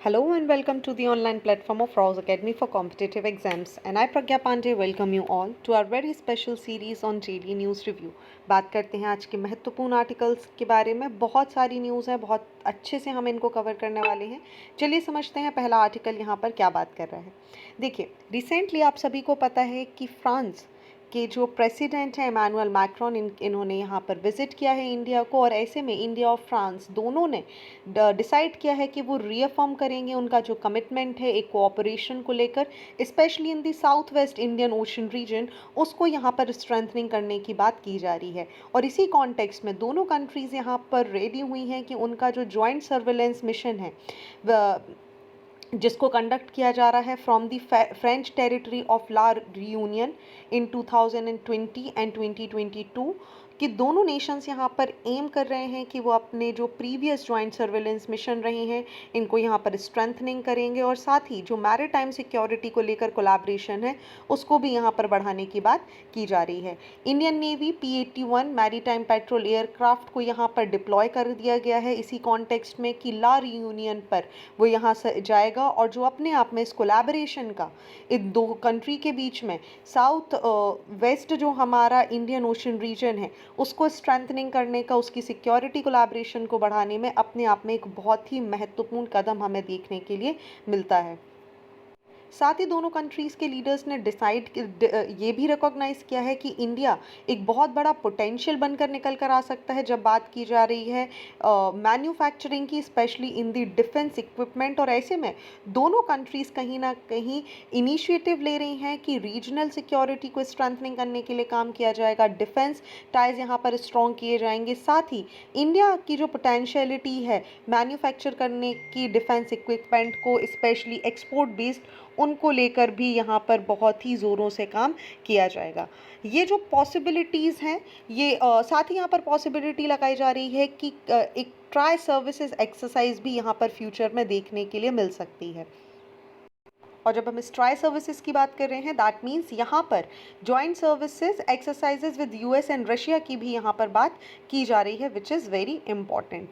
Hello and welcome to the online platform of Rouse Academy for Competitive Exams. And I, Pragya Pandey, welcome you all to our very special series on Daily News Review. बात करते हैं आज के महत्वपूर्ण articles के बारे में। बहुत सारी न्यूज़ है, बहुत अच्छे से हम इनको कवर करने वाले हैं। चलिए समझते हैं पहला आर्टिकल यहाँ पर क्या बात कर रहा है। देखिए, रिसेंटली आप सभी को पता है कि फ्रांस के जो प्रेसिडेंट हैं इमैनुअल मैक्रोन इन्होंने यहाँ पर विज़िट किया है इंडिया को, और ऐसे में इंडिया और फ्रांस दोनों ने डिसाइड किया है कि वो रीअफर्म करेंगे उनका जो कमिटमेंट है एक कोऑपरेशन को लेकर, specially in the south west Indian ocean region, उसको यहाँ पर स्ट्रेंथनिंग करने की बात की जा रही है। और इसी कॉन्टेक्स्ट में दोनों कंट्रीज़ यहाँ पर रेडी हुई हैं कि उनका जो जॉइंट सर्विलेंस मिशन है जिसको कंडक्ट किया जा रहा है from the French territory of La Reunion in 2020 and 2022, कि दोनों नेशंस यहाँ पर एम कर रहे हैं कि वो अपने जो प्रीवियस जॉइंट सर्वेलेंस मिशन रहे हैं इनको यहाँ पर स्ट्रेंथनिंग करेंगे, और साथ ही जो मैरीटाइम सिक्योरिटी को लेकर कोलैबोरेशन है उसको भी यहाँ पर बढ़ाने की बात की जा रही है। Indian navy P-81 maritime petrol aircraft को यहाँ पर डिप्लॉय कर दिया गया है इसी कॉन्टेक्स्ट में कि ला रियूनियन पर वो यहाँ से जाएगा, और जो अपने आप में इस कोलैबोरेशन का इन दो कंट्री के बीच में साउथ वेस्ट जो हमारा इंडियन ओशन रीजन है उसको स्ट्रेंथनिंग करने का, उसकी सिक्योरिटी कोलैबोरेशन को बढ़ाने में अपने आप में एक बहुत ही महत्वपूर्ण कदम हमें देखने के लिए मिलता है। साथ ही दोनों कंट्रीज़ के लीडर्स ने डिसाइड ये भी रिकॉग्नाइज़ किया है कि इंडिया एक बहुत बड़ा पोटेंशियल बनकर निकल कर आ सकता है जब बात की जा रही है मैन्युफैक्चरिंग की, specially in the defence equipment. और ऐसे में दोनों कंट्रीज़ कहीं ना कहीं इनिशिएटिव ले रही हैं कि रीजनल सिक्योरिटी को स्ट्रेंथनिंग करने के लिए काम किया जाएगा, डिफेंस टाइज यहाँ पर स्ट्रॉन्ग किए जाएंगे। साथ ही इंडिया की जो पोटेंशियलिटी है मैन्युफैक्चर करने की डिफेंस इक्विपमेंट को, स्पेशली एक्सपोर्ट बेस्ड, उनको लेकर भी यहाँ पर बहुत ही ज़ोरों से काम किया जाएगा। ये जो पॉसिबिलिटीज़ हैं ये साथ ही यहाँ पर पॉसिबिलिटी लगाई जा रही है कि एक ट्राई सर्विसेज एक्सरसाइज भी यहाँ पर फ्यूचर में देखने के लिए मिल सकती है। और जब हम इस ट्राई सर्विसेज की बात कर रहे हैं दैट मीन्स यहाँ पर joint services exercises with US and Russia की भी यहाँ पर बात की जा रही है, विच इज़ वेरी इंपॉर्टेंट।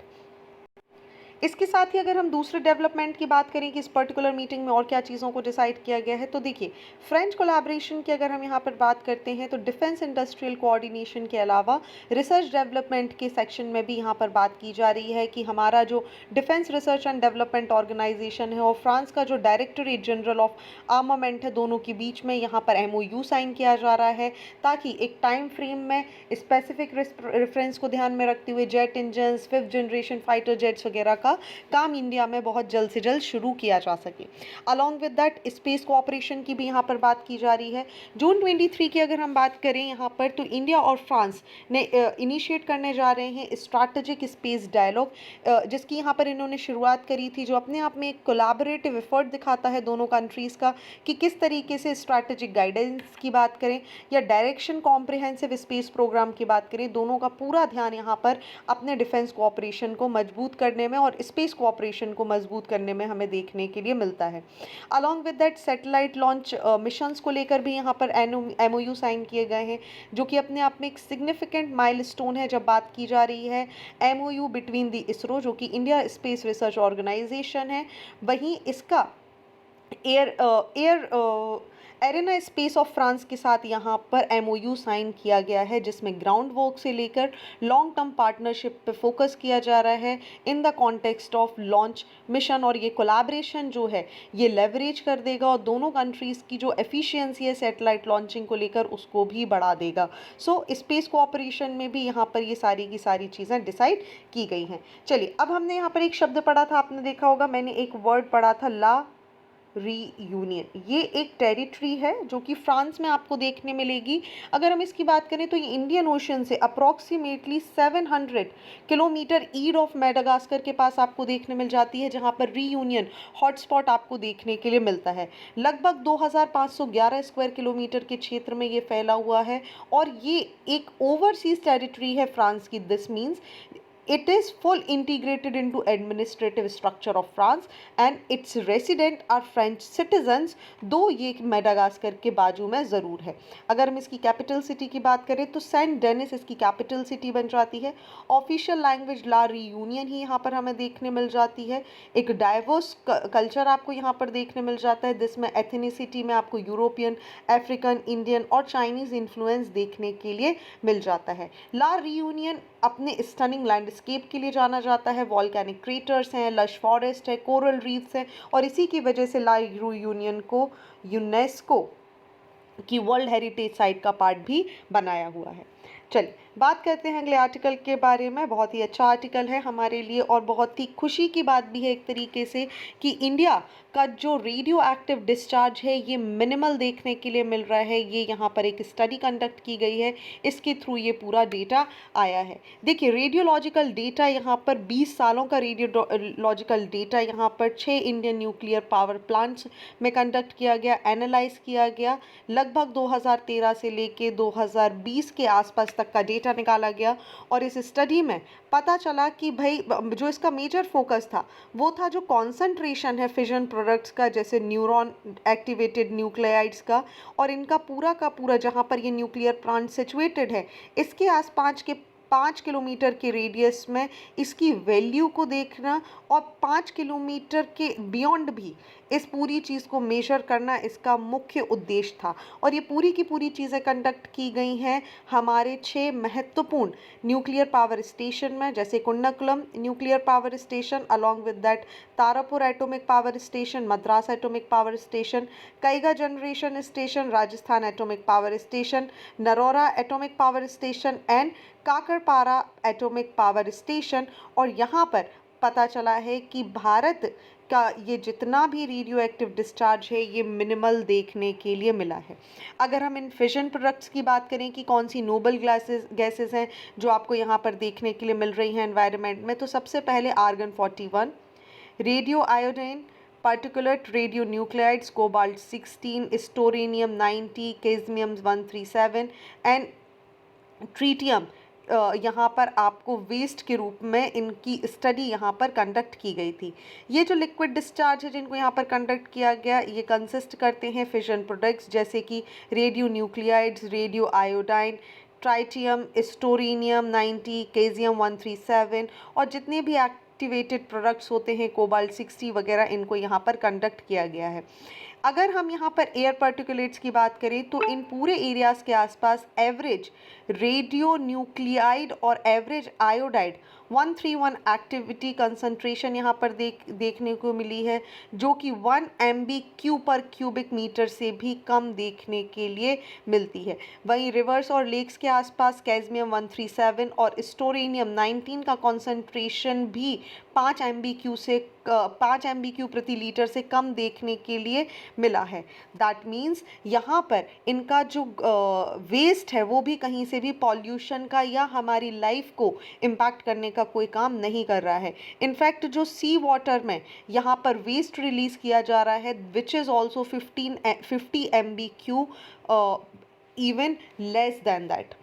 इसके साथ ही अगर हम दूसरे डेवलपमेंट की बात करें कि इस पर्टिकुलर मीटिंग में और क्या चीज़ों को डिसाइड किया गया है, तो देखिए फ्रेंच कोलैबोरेशन की अगर हम यहाँ पर बात करते हैं तो डिफेंस इंडस्ट्रियल कोऑर्डिनेशन के अलावा रिसर्च डेवलपमेंट के सेक्शन में भी यहाँ पर बात की जा रही है कि हमारा जो defence research and development organisation है और फ्रांस का जो डायरेक्टरेट जनरल ऑफ आर्मामेंट है, दोनों के बीच में यहाँ पर MOU साइन किया जा रहा है ताकि एक टाइम फ्रेम में स्पेसिफिक रेफरेंस को ध्यान में रखते हुए jet engine, 5th generation fighter jets वगैरह का काम इंडिया में बहुत जल्द से जल्द शुरू किया जा सके। Along with that space cooperation की भी यहाँ पर बात की जा रही है। जून 23 की अगर हम बात करें यहाँ पर तो इंडिया और फ्रांस ने इनिशिएट करने जा रहे हैं स्ट्रैटेजिक स्पेस डायलॉग, जिसकी यहाँ पर इन्होंने शुरुआत करी थी, जो अपने आप में एक कोलैबोरेटिव एफर्ट दिखाता है दोनों कंट्रीज़ का कि किस तरीके से स्ट्रैटेजिक गाइडेंस की बात करें या डायरेक्शन कॉम्प्रिहेंसिव स्पेस प्रोग्राम की बात करें, दोनों का पूरा ध्यान यहाँ पर अपने डिफेंस कोऑपरेशन को मजबूत करने में और स्पेस कोऑपरेशन को मजबूत करने में हमें देखने के लिए मिलता है। Along with that satellite launch missions को लेकर भी यहाँ पर MOU साइन किए गए हैं, जो कि अपने आप में एक सिग्निफिकेंट माइलस्टोन है जब बात की जा रही है MOU बिटवीन द इसरो, जो कि इंडिया स्पेस रिसर्च ऑर्गेनाइजेशन है, वहीं इसका एरेना स्पेस ऑफ फ्रांस के साथ यहाँ पर MOU साइन किया गया है, जिसमें ग्राउंड वर्क से लेकर लॉन्ग टर्म पार्टनरशिप पे फोकस किया जा रहा है in the context of launch mission. और ये कोलैबोरेशन जो है ये लेवरेज कर देगा और दोनों कंट्रीज़ की जो एफिशिएंसी है सैटेलाइट लॉन्चिंग को लेकर उसको भी बढ़ा देगा। सो स्पेस कोऑपरेशन में भी यहाँ पर ये सारी की सारी चीज़ें डिसाइड की गई हैं। चलिए, अब हमने यहाँ पर एक शब्द पढ़ा था, आपने देखा होगा, मैंने एक वर्ड पढ़ा था ला रीयूनियन। ये एक टेरिटरी है जो कि फ्रांस में आपको देखने मिलेगी। अगर हम इसकी बात करें तो ये इंडियन ओशन से अप्रॉक्सीमेटली 700 किलोमीटर ईड ऑफ मेडागास्कर के पास आपको देखने मिल जाती है, जहां पर रीयूनियन हॉटस्पॉट आपको देखने के लिए मिलता है। लगभग 2511 स्क्वायर किलोमीटर के क्षेत्र में ये फैला हुआ है और ये एक ओवरसीज टेरिटरी है फ्रांस की। This means It is full integrated into administrative structure of France and its resident are French citizens, दो ये मेडागास्कर के बाजू में ज़रूर है। अगर हम इसकी कैपिटल सिटी की बात करें तो सेंट डेनिस इसकी कैपिटल सिटी बन जाती है। ऑफिशियल लैंग्वेज ला रियूनियन ही यहाँ पर हमें देखने मिल जाती है। एक डाइवर्स कल्चर आपको यहाँ पर देखने मिल जाता है जिसमें एथनिसिटी में आपको यूरोपियन, अफ्रीकन, इंडियन और चाइनीज़ इन्फ्लुएंस देखने के लिए मिल जाता है। ला रियूनियन अपने स्टनिंग लैंडस्केप के लिए जाना जाता है। वॉल्केनिक क्रेटर्स हैं, लश फॉरेस्ट है, कोरल रीफ्स हैं और इसी की वजह से ला रियूनियन को यूनेस्को की वर्ल्ड हेरिटेज साइट का पार्ट भी बनाया हुआ है। चलिए बात करते हैं अगले आर्टिकल के बारे में। बहुत ही अच्छा आर्टिकल है हमारे लिए और बहुत ही खुशी की बात भी है एक तरीके से कि इंडिया का जो रेडियो एक्टिव डिस्चार्ज है ये मिनिमल देखने के लिए मिल रहा है। ये यहाँ पर एक स्टडी कंडक्ट की गई है, इसके थ्रू ये पूरा डेटा आया है। देखिए रेडियोलॉजिकल डेटा यहाँ पर 20 सालों का रेडियोलॉजिकल डेटा यहाँ पर 6 इंडियन न्यूक्लियर पावर प्लांट्स में कंडक्ट किया गया, एनालाइज किया गया। लगभग 2013 से लेके 2020 के आसपास तक का डेटा निकाला गया और इस स्टडी में पता चला कि भाई जो इसका मेजर फोकस था वो था जो कॉन्सेंट्रेशन है फिजन प्रोडक्ट्स का, जैसे न्यूरॉन एक्टिवेटेड न्यूक्लियाइड्स का, और इनका पूरा का पूरा जहाँ पर ये न्यूक्लियर प्लांट सिचुएटेड है इसके आसपास के 5 किलोमीटर के रेडियस में इसकी वैल्यू को देखना और 5 किलोमीटर के बियॉन्ड भी इस पूरी चीज़ को मेजर करना इसका मुख्य उद्देश्य था। और ये पूरी की पूरी चीज़ें कंडक्ट की गई हैं हमारे 6 महत्वपूर्ण न्यूक्लियर पावर स्टेशन में, जैसे Kudankulam nuclear power station, along with that Tarapur atomic power station, Madras atomic power station, Kaiga generation station, Rajasthan atomic power station, Narora atomic power station and Kakrapar atomic power station. और यहाँ पर पता चला है कि भारत का ये जितना भी रेडियो एक्टिव डिस्चार्ज है ये मिनिमल देखने के लिए मिला है। अगर हम इन फिशन प्रोडक्ट्स की बात करें कि कौन सी नोबल गैसेस हैं जो आपको यहाँ पर देखने के लिए मिल रही हैं एनवायरनमेंट में, तो सबसे पहले argon 41, radio iodine, particulate radionuclides cobalt 16, strontium 90, cadmium 137 and tritium यहाँ पर आपको वेस्ट के रूप में इनकी स्टडी यहाँ पर कंडक्ट की गई थी। ये जो लिक्विड डिस्चार्ज है जिनको यहाँ पर कंडक्ट किया गया ये कंसिस्ट करते हैं फिशन प्रोडक्ट्स जैसे कि radionuclides, radioiodine, tritium, strontium 90, cadmium 137 और जितने भी एक्टिवेटेड प्रोडक्ट्स होते हैं कोबाल्ट 60 वगैरह, इनको यहाँ पर कंडक्ट किया गया है। अगर हम यहाँ पर एयर पार्टिकुलेट्स की बात करें तो इन पूरे एरियाज़ के आसपास एवरेज रेडियो न्यूक्लियाइड और एवरेज आयोडाइड 131 एक्टिविटी कंसंट्रेशन यहाँ पर देखने को मिली है, जो कि 1 MBQ पर क्यूबिक मीटर से भी कम देखने के लिए मिलती है। वहीं रिवर्स और लेक्स के आसपास कैडमियम 137 और स्टोरेनियम 19 का कंसंट्रेशन भी 5 MBQ प्रति लीटर से कम देखने के लिए मिला है। दैट मीन्स यहाँ पर इनका जो वेस्ट है वो भी कहीं से भी पॉल्यूशन का या हमारी लाइफ को इम्पैक्ट करने का कोई काम नहीं कर रहा है। इनफैक्ट जो सी वाटर में यहाँ पर वेस्ट रिलीज़ किया जा रहा है which is also 50 MBQ even less than that.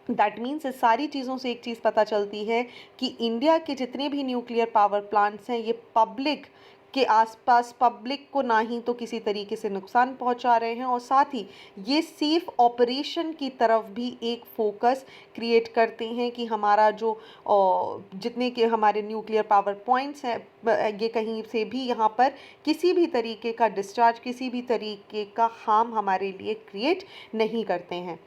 That means इस सारी चीज़ों से एक चीज़ पता चलती है कि इंडिया के जितने भी न्यूक्लियर पावर प्लांट्स हैं ये पब्लिक के आसपास पब्लिक को ना ही तो किसी तरीके से नुकसान पहुंचा रहे हैं और साथ ही ये सेफ ऑपरेशन की तरफ भी एक फोकस क्रिएट करते हैं कि हमारा जो जितने के हमारे न्यूक्लियर पावर पॉइंट्स हैं ये कहीं से भी यहाँ पर किसी भी तरीके का डिस्चार्ज, किसी भी तरीके का हार्म हमारे लिए क्रिएट नहीं करते हैं।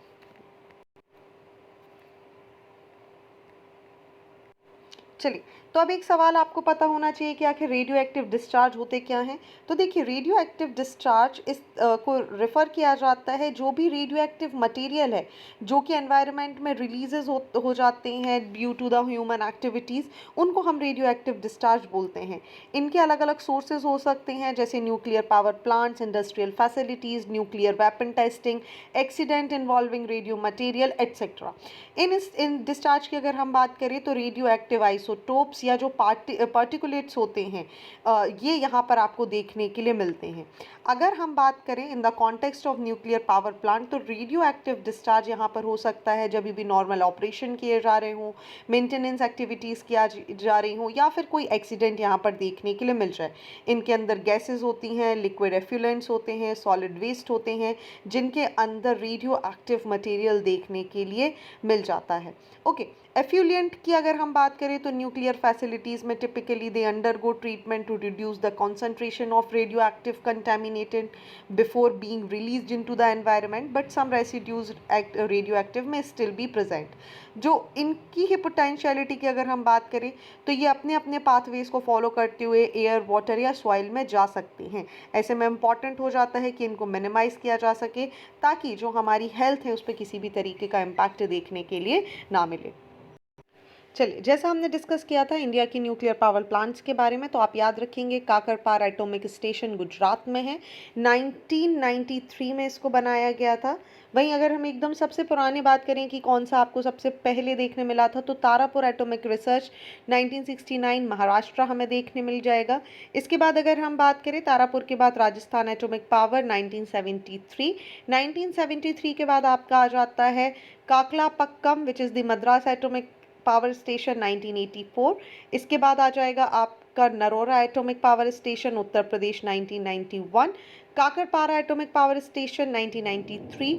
चलिए तो अब एक सवाल आपको पता होना चाहिए कि आखिर रेडियो एक्टिव डिस्चार्ज होते क्या हैं। तो देखिए रेडियो एक्टिव डिस्चार्ज इस को रेफ़र किया जाता है जो भी रेडियो एक्टिव मटेरियल है जो कि एनवायरनमेंट में रिलीजेज हो जाते हैं due to the human activities, उनको हम रेडियो एक्टिव डिस्चार्ज बोलते हैं। इनके अलग अलग सोर्सेज हो सकते हैं जैसे nuclear power plants, industrial facilities, nuclear weapon testing, accident involving radio material etcetera. इन डिस्चार्ज की अगर हम बात करें तो रेडियो एक्टिव आइसोटोप्स डस्ट या जो पार्टिकुलेट्स होते हैं ये यहाँ पर आपको देखने के लिए मिलते हैं। अगर हम बात करें in the context of nuclear power plant, तो रेडियो एक्टिव डिस्चार्ज यहाँ पर हो सकता है जब भी नॉर्मल ऑपरेशन किए जा रहे हों, मेंटेनेंस एक्टिविटीज़ किया जा रही हों, या फिर कोई एक्सीडेंट यहाँ पर देखने के लिए मिल जाए। इनके अंदर गैसेस होती हैं, लिक्विड एफ्यूलेंट्स होते हैं, सॉलिड वेस्ट होते हैं, जिनके अंदर रेडियो एक्टिव मटेरियल देखने के लिए मिल जाता है। ओके, एफ्यूलेंट की अगर हम बात करें तो न्यूक्लियर फैसिलिटीज़ में typically they undergo treatment to reduce the concentration of radioactive contaminated before being released into the environment, but some residues radioactive may still be present. जो इनकी ही पोटेंशियलिटी की अगर हम बात करें तो ये अपने अपने पाथवेज को फॉलो करते हुए एयर, वाटर या सॉइल में जा सकते हैं। ऐसे में इम्पॉर्टेंट हो जाता है कि इनको मिनिमाइज़ किया जा सके ताकि जो हमारी हेल्थ है उस पर किसी भी तरीके का इम्पैक्ट देखने के लिए ना मिले। चलिए, जैसा हमने डिस्कस किया था इंडिया की न्यूक्लियर पावर प्लांट्स के बारे में, तो आप याद रखेंगे काकरपार एटॉमिक स्टेशन गुजरात में है। 1993 में इसको बनाया गया था। वहीं अगर हम एकदम सबसे पुरानी बात करें कि कौन सा आपको सबसे पहले देखने मिला था, तो तारापुर एटॉमिक रिसर्च 1969 महाराष्ट्र हमें देखने मिल जाएगा। इसके बाद अगर हम बात करें तारापुर के बाद राजस्थान एटॉमिक पावर 1973। 1973 के बाद आपका आ जाता है Kalpakkam which is the Madras atomic power station 1984। इसके बाद आ जाएगा आपका Narora atomic power station Uttar Pradesh 1991, Kakrapar atomic power station 1993।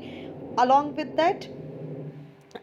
Along with that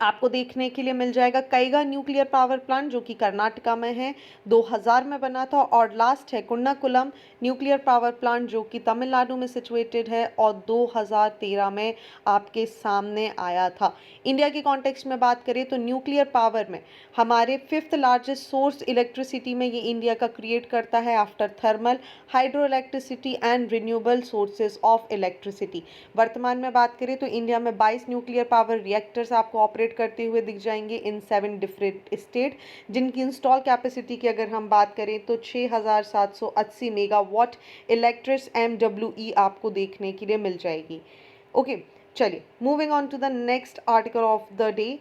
आपको देखने के लिए मिल जाएगा कैगा न्यूक्लियर पावर प्लांट जो कि कर्नाटका में है, 2000 में बना था। और लास्ट है कुन्नाकुलम न्यूक्लियर पावर प्लांट जो कि तमिलनाडु में सिचुएटेड है और 2013 में आपके सामने आया था। इंडिया के कॉन्टेक्स्ट में बात करें तो न्यूक्लियर पावर में हमारे 5th लार्जेस्ट सोर्स इलेक्ट्रिसिटी में ये इंडिया का क्रिएट करता है after thermal, hydro electricity and renewable sources of electricity. वर्तमान में बात करें तो इंडिया में 22 न्यूक्लियर पावर रिएक्टर्स आपको ऑपरेट करते हुए दिख जाएंगे इन 7 डिफरेंट स्टेट, जिनकी इंस्टॉल कैपेसिटी की अगर हम बात करें तो 6780 मेगावाट इलेक्ट्रिक MWE आपको देखने के लिए मिल जाएगी। ओके, चलिए moving on to the next article of the day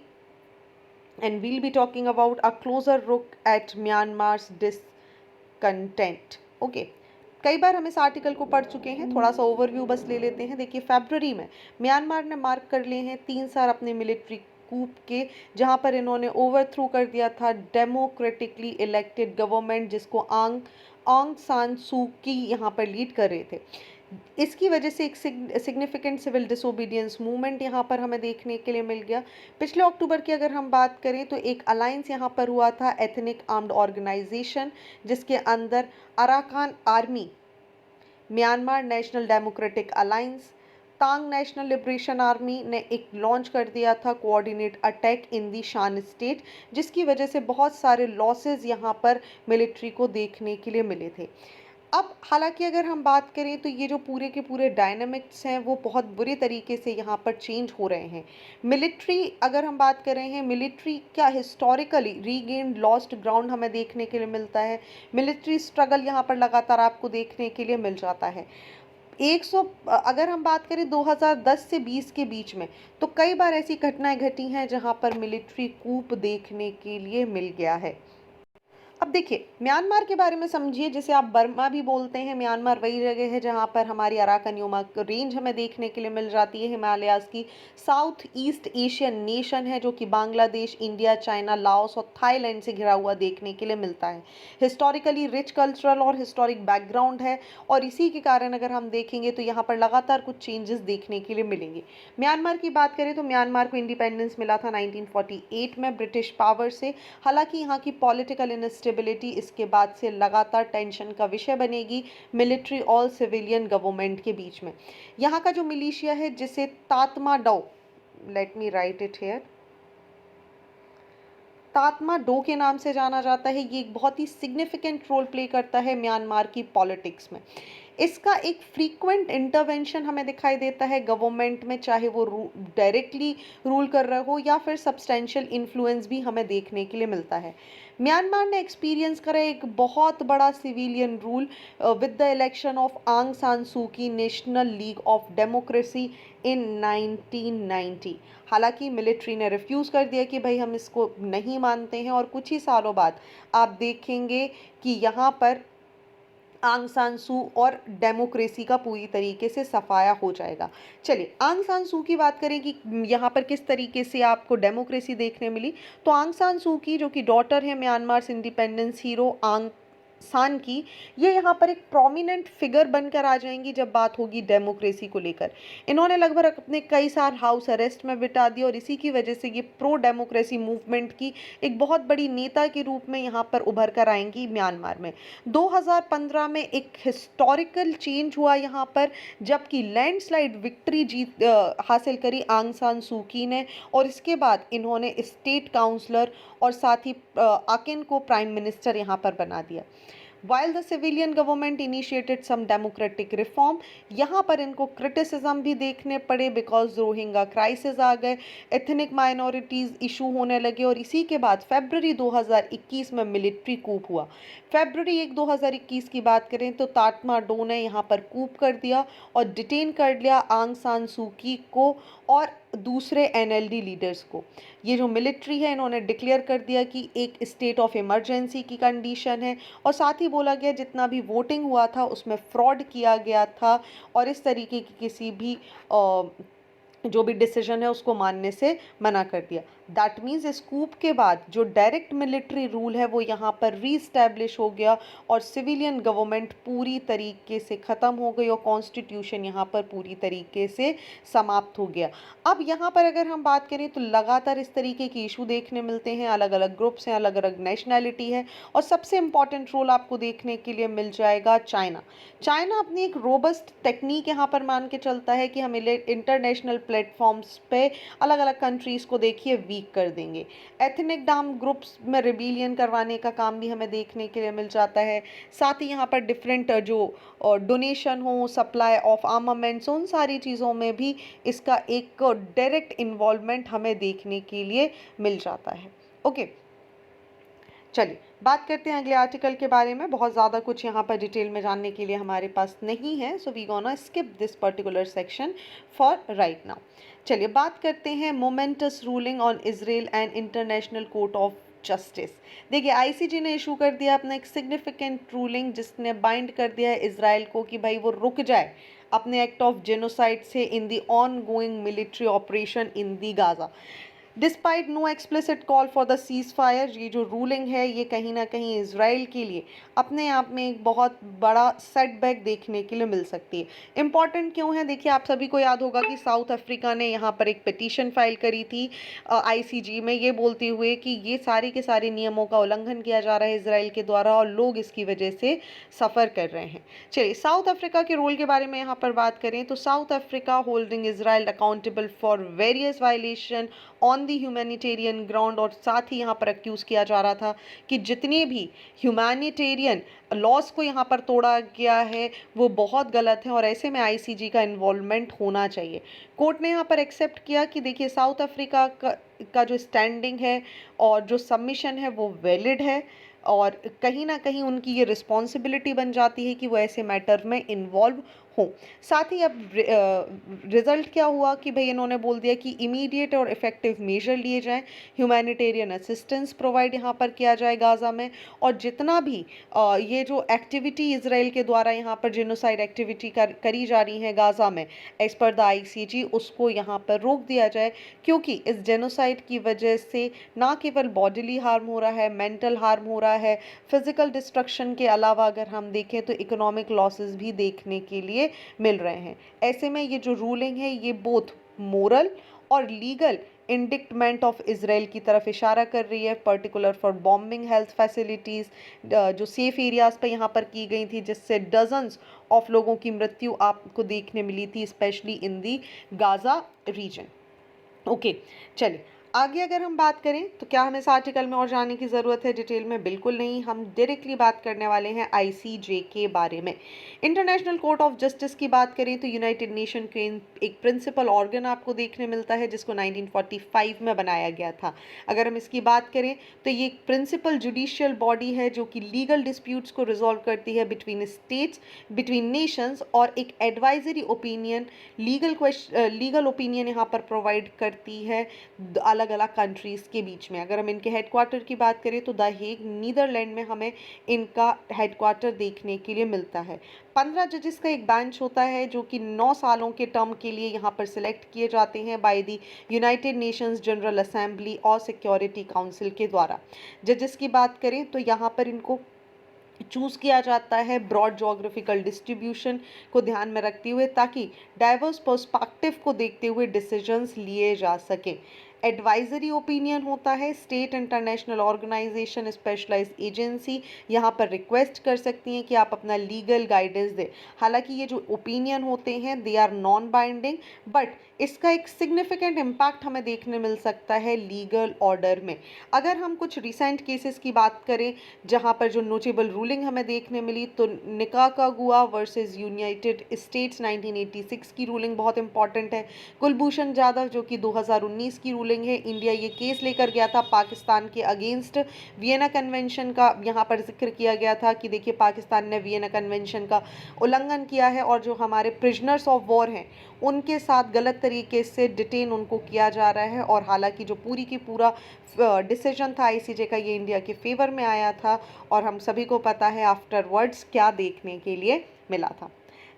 and we'll be talking about a closer look at Myanmar's discontent. Okay, कई बार हम इस आर्टिकल को पढ़ चुके हैं, थोड़ा सा ओवरव्यू बस ले लेते हैं। देखिए, फरवरी में म्यांमार ने मार्क कर लिए हैं 3 साल अपने मिलिट्री कूप के, जहां पर इन्होंने ओवरथ्रो कर दिया था डेमोक्रेटिकली इलेक्टेड गवर्नमेंट जिसको ऑंग सान सू की यहाँ पर लीड कर रहे थे। इसकी वजह से एक सिग्निफिकेंट सिविल डिसोबीडियंस मूवमेंट यहाँ पर हमें देखने के लिए मिल गया। पिछले अक्टूबर की अगर हम बात करें तो एक अलायंस यहाँ पर हुआ था, एथनिक आर्म्ड ऑर्गेनाइजेशन, जिसके अंदर Arakan Army, Myanmar National Democratic Alliance, Ta'ang National Liberation Army ने एक लॉन्च कर दिया था कोऑर्डिनेट अटैक इन दी शान स्टेट, जिसकी वजह से बहुत सारे लॉसेस यहाँ पर मिलिट्री को देखने के लिए मिले थे। अब हालांकि अगर हम बात करें तो ये जो पूरे के पूरे डायनामिक्स हैं वो बहुत बुरे तरीके से यहाँ पर चेंज हो रहे हैं। मिलिट्री अगर हम बात कर रहे हैं, मिलिट्री क्या हिस्टोरिकली रीगेन्ड लॉस्ट ग्राउंड हमें देखने के लिए मिलता है। मिलिट्री स्ट्रगल यहाँ पर लगातार आपको देखने के लिए मिल जाता है। 100 अगर हम बात करें 2010 से 20 के बीच में तो कई बार ऐसी घटनाएं घटी हैं जहां पर मिलिट्री कूप देखने के लिए मिल गया है। अब देखिए, म्यांमार के बारे में समझिए, जिसे आप बर्मा भी बोलते हैं। म्यांमार वही जगह है जहां पर हमारी अराकन योमा रेंज हमें देखने के लिए मिल जाती है। हिमालयाज़ की साउथ ईस्ट एशियन नेशन है जो कि बांग्लादेश, इंडिया, चाइना, लाओस और थाईलैंड से घिरा हुआ देखने के लिए मिलता है। हिस्टोरिकली रिच कल्चरल और हिस्टोरिक बैकग्राउंड है और इसी के कारण अगर हम देखेंगे तो यहाँ पर लगातार कुछ चेंजेस देखने के लिए मिलेंगे। म्यांमार की बात करें तो म्यांमार को इंडिपेंडेंस मिला था 1948 में ब्रिटिश पावर से। हालांकि यहाँ की पॉलिटिकल इंस्टेबिलिटी इसके बाद से लगातार टेंशन का विषय बनेगी मिलिट्री और सिविलियन गवर्नमेंट के बीच में। यहाँ का जो मिलिशिया है जिसे Tatmadaw, let me write it here, Tatmadaw के नाम से जाना जाता है, ये एक बहुत ही सिग्निफिकेंट रोल प्ले करता है म्यांमार की पॉलिटिक्स में। इसका एक फ्रीक्वेंट इंटरवेंशन हमें दिखाई देता है गवर्नमेंट में, चाहे वो डायरेक्टली रूल कर रहा हो या फिर सब्सटेंशियल इन्फ्लुएंस भी हमें देखने के लिए मिलता है। म्यांमार ने एक्सपीरियंस करा एक बहुत बड़ा civilian rule with the election of आंग सान सू की national league of democracy in 1990। हालांकि मिलिट्री ने रिफ्यूज़ कर दिया कि भाई हम इसको नहीं मानते हैं, और कुछ ही सालों बाद आप देखेंगे कि यहाँ पर आंग सान सू और डेमोक्रेसी का पूरी तरीके से सफाया हो जाएगा। चलिए आंग सान सू की बात करें कि यहाँ पर किस तरीके से आपको डेमोक्रेसी देखने मिली। तो आंग सान सू की, जो कि डॉटर है म्यांमार इंडिपेंडेंस हीरो आंग सान की, ये यहाँ पर एक प्रोमिनेंट फिगर बनकर आ जाएंगी जब बात होगी डेमोक्रेसी को लेकर। इन्होंने लगभग अपने कई साल हाउस अरेस्ट में बिता दिए, और इसी की वजह से ये प्रो डेमोक्रेसी मूवमेंट की एक बहुत बड़ी नेता के रूप में यहाँ पर उभर कर आएंगी म्यांमार में। 2015 में एक हिस्टोरिकल चेंज हुआ यहाँ पर, जबकि लैंडस्लाइड विक्ट्री हासिल करी आंग सान सू की ने, और इसके बाद इन्होंने स्टेट काउंसलर और साथ ही आकिन को प्राइम मिनिस्टर यहाँ पर बना दिया। While the civilian government initiated some democratic reform, यहाँ पर इनको क्रिटिसिज्म भी देखने पड़े बिकॉज रोहिंगा क्राइसिस आ गए, एथनिक माइनॉरिटीज़ इशू होने लगे, और इसी के बाद फरवरी 2021 में मिलिट्री कूप हुआ। फरवरी 1 2021 की बात करें तो तात्मा डो ने यहाँ पर कूप कर दिया और डिटेन कर लिया आंग सान सू की को और दूसरे एनएलडी लीडर्स को। ये जो मिलिट्री है इन्होंने डिक्लेयर कर दिया कि एक स्टेट ऑफ इमरजेंसी की कंडीशन है, और साथ ही बोला गया जितना भी वोटिंग हुआ था उसमें फ्रॉड किया गया था, और इस तरीके की किसी भी जो भी डिसीजन है उसको मानने से मना कर दिया। दैट मीन्स इस कूप के बाद जो डायरेक्ट मिलिट्री रूल है वो यहाँ पर रीस्टैब्लिश हो गया, और सिविलियन गवर्नमेंट पूरी तरीके से ख़त्म हो गई, और कॉन्स्टिट्यूशन यहाँ पर पूरी तरीके से समाप्त हो गया। अब यहाँ पर अगर हम बात करें तो लगातार इस तरीके के इशू देखने मिलते हैं, अलग अलग ग्रुप्स हैं, अलग अलग नेशनैलिटी है, और सबसे इम्पॉर्टेंट रोल आपको देखने के लिए मिल जाएगा चाइना। चाइना अपनी एक रोबस्ट टेक्निक यहाँ पर मान के चलता है कि हम इंटरनेशनल प्लेटफॉर्म्स पे अलग अलग कंट्रीज़ को देखिए वीक कर देंगे। एथनिक डाम ग्रुप्स में रिबेलियन करवाने का काम भी हमें देखने के लिए मिल जाता है। साथ ही यहाँ पर डिफरेंट जो डोनेशन हो, सप्लाई ऑफ आर्मामेंट्स, उन सारी चीज़ों में भी इसका एक डायरेक्ट इन्वॉल्वमेंट हमें देखने के लिए मिल जाता है। ओके, चलिए बात करते हैं अगले आर्टिकल के बारे में। बहुत ज़्यादा कुछ यहाँ पर डिटेल में जानने के लिए हमारे पास नहीं है, so we gonna skip this particular section for right now. चलिए बात करते हैं momentous ruling on Israel and International Court of Justice. देखिए आईसीजे ने इशू कर दिया अपना एक सिग्निफिकेंट रूलिंग, जिसने बाइंड कर दिया है इजराइल को कि भाई वो रुक जाए अपने एक्ट ऑफ जेनोसाइड से in the ongoing military operation in the Gaza. Despite no explicit call for the ceasefire, ये जो रूलिंग है ये कहीं ना कहीं इजराइल के लिए अपने आप में एक बहुत बड़ा सेटबैक देखने के लिए मिल सकती है। इम्पॉर्टेंट क्यों है, देखिए आप सभी को याद होगा कि साउथ अफ्रीका ने यहाँ पर एक पिटीशन फाइल करी थी आईसीजी में, ये बोलते हुए कि ये सारे के सारे नियमों का उल्लंघन किया जा रहा है इजराइल के द्वारा, और लोग इसकी वजह से सफ़र कर रहे हैं। चलिए साउथ अफ्रीका के रोल के बारे में यहाँ पर बात करें तो south Africa holding Israel accountable for various violation on the humanitarian ground, और साथ ही यहाँ पर एक्यूज़ किया जा रहा था कि जितने भी ह्यूमैनिटेरियन लॉस को यहाँ पर तोड़ा गया है वो बहुत गलत है, और ऐसे में आईसीजी का इन्वॉल्वमेंट होना चाहिए। कोर्ट ने यहाँ पर एक्सेप्ट किया कि देखिए साउथ अफ्रीका का जो स्टैंडिंग है और जो सबमिशन है वो वैलिड है, और कहीं ना कहीं उनकी ये रिस्पॉन्सिबिलिटी बन जाती है कि वो ऐसे मैटर में इन्वॉल्व हो। साथ ही अब रिजल्ट क्या हुआ कि भाई इन्होंने बोल दिया कि इमीडिएट और इफेक्टिव मेजर लिए जाएं, ह्यूमैनिटेरियन असिस्टेंस प्रोवाइड यहाँ पर किया जाए गाज़ा में, और जितना भी ये जो एक्टिविटी इजराइल के द्वारा यहाँ पर जेनोसाइड एक्टिविटी करी जा रही है गाज़ा में एज पर द आईसीजी, उसको यहाँ पर रोक दिया जाए, क्योंकि इस जेनोसाइड की वजह से ना केवल बॉडीली हार्म हो रहा है, मेंटल हार्म हो रहा है, फिजिकल डिस्ट्रक्शन के अलावा अगर हम देखें तो इकोनॉमिक लॉसेस भी देखने के लिए मिल रहे हैं। ऐसे में ये जो रूलिंग है ये बोथ मोरल और लीगल इंडिक्टमेंट ऑफ इजराइल की तरफ इशारा कर रही है, particular for bombing health facilities जो सेफ एरियाज़ पे यहाँ पर की गई थी, जिससे डजन्स ऑफ लोगों की मृत्यु आपको देखने मिली थी, specially in the Gaza region. Okay, चलिए आगे अगर हम बात करें तो क्या हमें इस आर्टिकल में और जानने की ज़रूरत है डिटेल में? बिल्कुल नहीं। हम डायरेक्टली बात करने वाले हैं आईसीजे के बारे में। इंटरनेशनल कोर्ट ऑफ जस्टिस की बात करें तो यूनाइटेड नेशन के एक प्रिंसिपल ऑर्गन आपको देखने मिलता है जिसको 1945 में बनाया गया था। अगर हम इसकी बात करें तो ये एक प्रिंसिपल जुडिशियल बॉडी है जो कि लीगल डिस्प्यूट्स को रिजॉल्व करती है बिटवीन स्टेट्स, बिटवीन नेशंस, और एक एडवाइजरी ओपिनियन, लीगल ओपिनियन यहाँ पर प्रोवाइड करती है अलग अलग कंट्रीज़ के बीच में। अगर हम इनके हेडक्वार्टर की बात करें तो द हेग नीदरलैंड में हमें इनका हेडक्वार्टर देखने के लिए मिलता है। 15 जजेस का एक बेंच होता है जो कि 9 सालों के टर्म के लिए यहाँ पर सिलेक्ट किए जाते हैं by the United Nations general assembly और सिक्योरिटी काउंसिल के द्वारा। जजेस की बात करें तो यहाँ पर इनको चूज़ किया जाता है ब्रॉड जोग्राफिकल डिस्ट्रीब्यूशन को ध्यान में रखते हुए, ताकि डाइवर्स पर्सपेक्टिव को देखते हुए डिसीजंस लिए जा सकें। एडवाइजरी ओपिनियन होता है, state international organisation specialised agency यहाँ पर रिक्वेस्ट कर सकती हैं कि आप अपना लीगल गाइडेंस दें। हालांकि ये जो ओपिनियन होते हैं they are non binding, but इसका एक सिग्निफिकेंट इम्पैक्ट हमें देखने मिल सकता है लीगल ऑर्डर में। अगर हम कुछ रिसेंट केसेस की बात करें जहां पर जो नोटेबल रूलिंग हमें देखने मिली, तो निकारागुआ वर्सेस यूनाइटेड स्टेट्स 1986 की रूलिंग बहुत इंपॉर्टेंट है। कुलभूषण जाधव जो कि 2019 की रूलिंग है, इंडिया ये केस लेकर गया था पाकिस्तान के अगेंस्ट। वियना कन्वेंशन का यहाँ पर जिक्र किया गया था कि देखिए पाकिस्तान ने वियना कन्वेंशन का उल्लंघन किया है और जो हमारे प्रिजनर्स ऑफ वॉर हैं उनके साथ गलत तरीके से डिटेन उनको किया जा रहा है। और हालांकि जो पूरी की पूरा डिसीजन था आईसीजे का ये इंडिया के फेवर में आया था, और हम सभी को पता है आफ्टरवर्ड्स क्या देखने के लिए मिला था।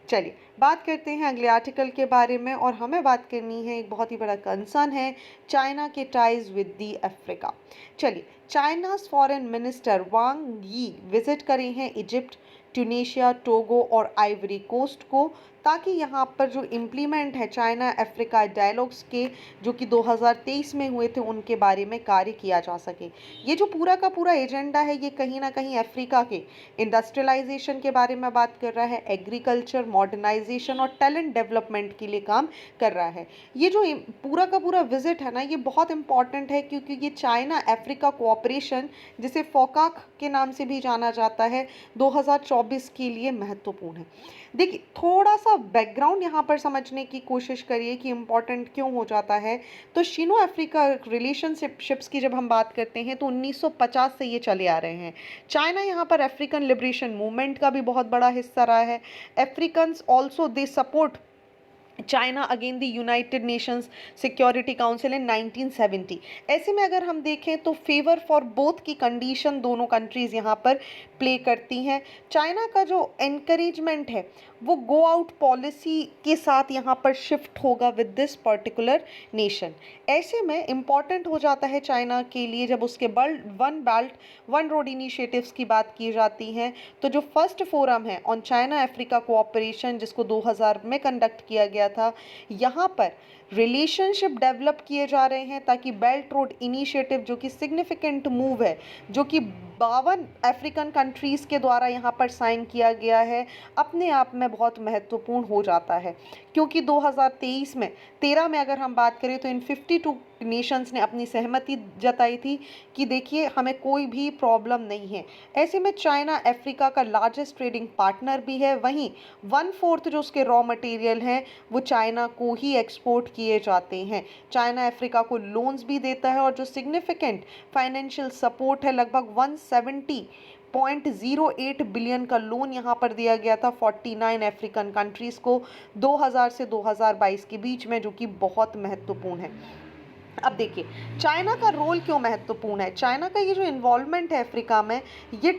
चलिए बात करते हैं अगले आर्टिकल के बारे में, और हमें बात करनी है एक बहुत ही बड़ा कंसर्न है चाइना के टाइज विद दी अफ्रीका। चलिए, चाइनाज फॉरेन मिनिस्टर वांग यी विजिट करे हैं इजिप्ट, ट्यूनीशिया, टोगो और आइवरी कोस्ट को, ताकि यहाँ पर जो इम्प्लीमेंट है चाइना अफ्रीका डायलॉग्स के जो कि 2023 में हुए थे उनके बारे में कार्य किया जा सके। ये जो पूरा का पूरा एजेंडा है ये कहीं ना कहीं अफ्रीका के इंडस्ट्रियलाइजेशन के बारे में बात कर रहा है, एग्रीकल्चर, मॉडर्नाइजेशन और टैलेंट डेवलपमेंट के लिए काम कर रहा है। ये जो पूरा का पूरा विजिट है ना ये बहुत इंपॉर्टेंट है क्योंकि ये चाइना अफ्रीका कोऑपरेशन, जिसे फोकाक के नाम से भी जाना जाता है, 2024 के लिए महत्वपूर्ण है। देखिए थोड़ा सा बैकग्राउंड यहाँ पर समझने की कोशिश करिए कि इम्पॉर्टेंट क्यों हो जाता है। तो चीनो अफ्रीका रिलेशनशिप्स की जब हम बात करते हैं तो 1950 से ये चले आ रहे हैं। चाइना यहाँ पर अफ्रीकन लिबरेशन मूवमेंट का भी बहुत बड़ा हिस्सा रहा है। Africans also they support China again the United Nations Security Council in 1970। ऐसे में अगर हम देखें तो फेवर फॉर बोथ की कंडीशन दोनों कंट्रीज़ यहाँ पर प्ले करती हैं। चाइना का जो एनकरेजमेंट है वो गो आउट पॉलिसी के साथ यहाँ पर शिफ्ट होगा विद दिस पर्टिकुलर नेशन। ऐसे में इम्पॉर्टेंट हो जाता है चाइना के लिए जब उसके one belt one road initiatives की बात की जाती है। तो जो फर्स्ट फोरम है ऑन चाइना अफ्रीका कोऑपरेशन जिसको 2000 में कंडक्ट किया गया था, यहाँ पर रिलेशनशिप डेवलप किए जा रहे हैं ताकि बेल्ट रोड इनिशिएटिव जो कि सिग्निफिकेंट मूव है, जो कि 52 अफ्रीकन कंट्रीज़ के द्वारा यहाँ पर साइन किया गया है, अपने आप में बहुत महत्वपूर्ण हो जाता है। क्योंकि 2023 में 13 में अगर हम बात करें तो इन 52 नेशंस ने अपनी सहमति जताई थी कि देखिए हमें कोई भी प्रॉब्लम नहीं है। ऐसे में चाइना अफ्रीका का लार्जेस्ट ट्रेडिंग पार्टनर भी है, वहीं 1/4 जो उसके रॉ मटेरियल हैं वो चाइना को ही एक्सपोर्ट किए जाते हैं। चाइना अफ्रीका को लोन्स भी देता है और जो सिग्निफिकेंट फाइनेंशियल सपोर्ट है लगभग 170.08 बिलियन का लोन यहाँ पर दिया गया था 49 अफ्रीकन कंट्रीज़ को 2000 से 2022 के बीच में, जो कि बहुत महत्वपूर्ण है। अब देखिए चाइना का रोल क्यों महत्वपूर्ण है। चाइना का ये जो इन्वॉल्वमेंट है अफ्रीका में ये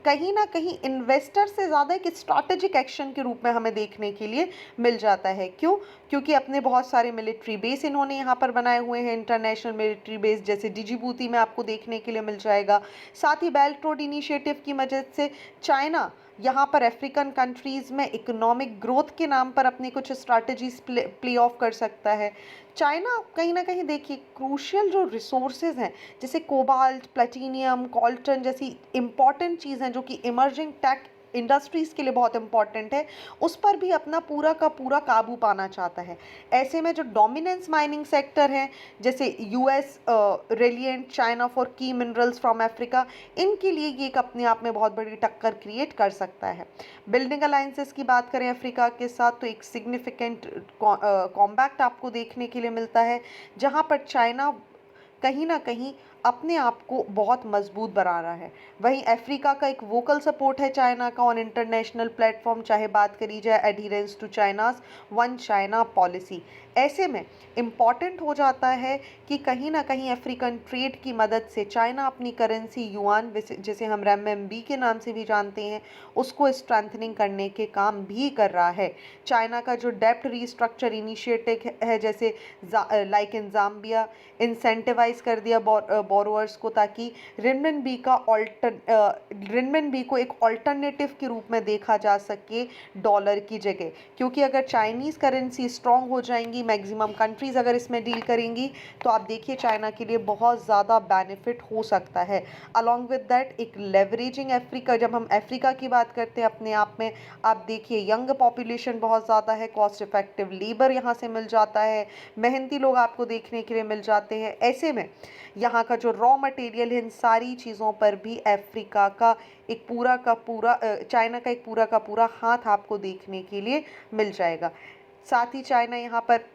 कहीं ना कहीं इन्वेस्टर से ज़्यादा एक स्ट्रैटेजिक एक्शन के रूप में हमें देखने के लिए मिल जाता है। क्यों? क्योंकि अपने बहुत सारे मिलिट्री बेस इन्होंने यहाँ पर बनाए हुए हैं, इंटरनेशनल मिलिट्री बेस जैसे डिजिबूती में आपको देखने के लिए मिल जाएगा। साथ ही बेल्ट रोड इनिशिएटिव की मदद से चाइना यहाँ पर अफ्रीकन कंट्रीज़ में इकोनॉमिक ग्रोथ के नाम पर अपनी कुछ स्ट्रैटेजीज प्ले ऑफ कर सकता है। चाइना कहीं ना कहीं देखिए क्रूशियल जो रिसोर्सेज हैं जैसे कोबाल्ट, प्लेटिनियम, कॉल्टन जैसी इंपॉर्टेंट चीज़ हैं जो कि इमर्जिंग टेक इंडस्ट्रीज़ के लिए बहुत इम्पॉर्टेंट है, उस पर भी अपना पूरा का पूरा काबू पाना चाहता है। ऐसे में जो डोमिनेंस माइनिंग सेक्टर है, जैसे यूएस, रिलायंस, चाइना फॉर की मिनरल्स फ्रॉम अफ्रीका, इनके लिए ये एक अपने आप में बहुत बड़ी टक्कर क्रिएट कर सकता है। बिल्डिंग अलाइंसेस की बात करें अफ्रीका के साथ, तो एक सिग्निफिकेंट कॉम्बैक्ट आपको देखने के लिए मिलता है, जहाँ पर चाइना कहीं ना कहीं अपने आप को बहुत मजबूत बना रहा है। वहीं अफ्रीका का एक वोकल सपोर्ट है चाइना का ऑन इंटरनेशनल प्लेटफॉर्म, चाहे बात करी जाए adherence to China's one China policy. ऐसे में इम्पॉर्टेंट हो जाता है कि कहीं ना कहीं अफ्रीकन ट्रेड की मदद से चाइना अपनी करेंसी युआन, जिसे हम रेमएनबी के नाम से भी जानते हैं, उसको स्ट्रेंथनिंग करने के काम भी कर रहा है। चाइना का जो डेप्ट रीस्ट्रक्चर इनिशिएटिव है, जैसे लाइक इन जाम्बिया, इंसेंटिवाइज कर दिया बोरोअर्स को, ताकि रिनमिनबी को एक ऑल्टरनेटिव के रूप में देखा जा सके डॉलर की जगह। क्योंकि अगर चाइनीज़ करेंसी स्ट्रांग हो जाएंगी, मैक्सिमम कंट्रीज़ अगर इसमें डील करेंगी, तो आप देखिए चाइना के लिए बहुत ज़्यादा बेनिफिट हो सकता है। अलॉन्ग विद दैट एक लेवरेजिंग अफ्रीका, जब हम अफ्रीका की बात करते हैं अपने आप में, आप देखिए यंग पॉपुलेशन बहुत ज़्यादा है, कॉस्ट इफेक्टिव लेबर यहाँ से मिल जाता है, मेहनती लोग आपको देखने के लिए मिल जाते हैं। ऐसे में यहाँ का जो रॉ मटेरियल है, इन सारी चीज़ों पर भी अफ्रीका का एक पूरा का पूरा चाइना का एक पूरा का पूरा हाथ आपको देखने के लिए मिल जाएगा। साथ ही चाइना यहाँ पर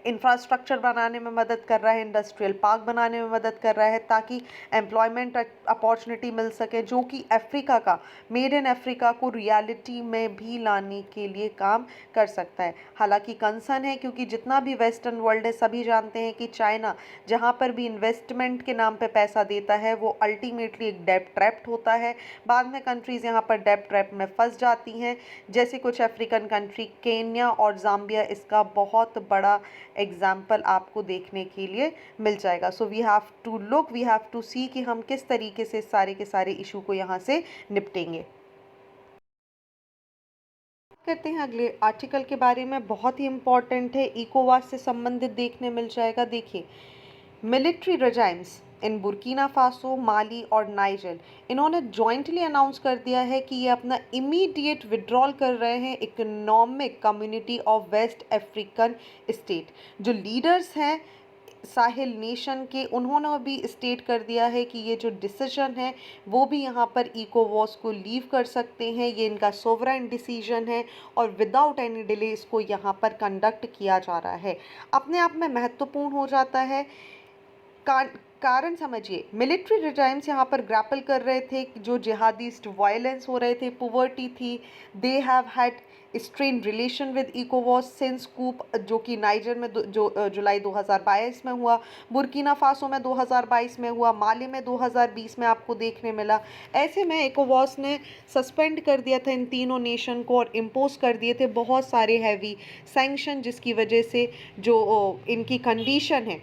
इंफ्रास्ट्रक्चर बनाने में मदद कर रहा है, इंडस्ट्रियल पार्क बनाने में मदद कर रहा है, ताकि एम्प्लॉयमेंट अपॉर्चुनिटी मिल सके, जो कि अफ्रीका का, मेड इन अफ्रीका को रियलिटी में भी लाने के लिए काम कर सकता है। हालांकि कंसर्न है, क्योंकि जितना भी वेस्टर्न वर्ल्ड है सभी जानते हैं कि चाइना जहां पर भी इन्वेस्टमेंट के नाम पे पैसा देता है, वो अल्टीमेटली एक डेब्ट ट्रैप्ड होता है। बाद में कंट्रीज़ यहाँ पर डेब्ट ट्रैप में फंस जाती हैं, जैसे कुछ अफ्रीकन कंट्री केन्या और जाम्बिया इसका बहुत बड़ा एग्जाम्पल आपको देखने के लिए मिल जाएगा। सो वी हैव टू सी कि हम किस तरीके से सारे के सारे इशू को यहाँ से निपटेंगे। करते हैं अगले आर्टिकल के बारे में, बहुत ही इम्पॉर्टेंट है, इकोवास से संबंधित देखने मिल जाएगा। देखिए, मिलिट्री रजाइम्स इन बुर्किना फासो, माली और नाइजर, इन्होंने जॉइंटली अनाउंस कर दिया है कि ये अपना इमीडिएट विड्रॉल कर रहे हैं economic community of West African state. जो लीडर्स हैं साहिल नेशन के, उन्होंने भी स्टेट कर दिया है कि ये जो डिसीजन है वो भी यहाँ पर इकोवॉस को लीव कर सकते हैं, ये इनका सोवरेन डिसीजन है और विदाउट एनी डिले इसको यहाँ पर कंडक्ट किया जा रहा है। अपने आप में महत्वपूर्ण हो जाता है। कारण समझिए, मिलिट्री रिजाइम्स यहाँ पर ग्रैपल कर रहे थे कि जो जिहादिस्ट वायलेंस हो रहे थे, पुवर्टी थी, they have had strained relation with इकोवॉस सिंस कूप, जो कि नाइजर में जुलाई 2022 में हुआ, बुर्किना फासो में 2022 में हुआ, माली में 2020 में आपको देखने मिला। ऐसे में इकोवॉस ने सस्पेंड कर दिया था इन तीनों नेशन को और इम्पोज कर दिए थे बहुत सारे हैवी सैंक्शन, जिसकी वजह से जो इनकी कंडीशन है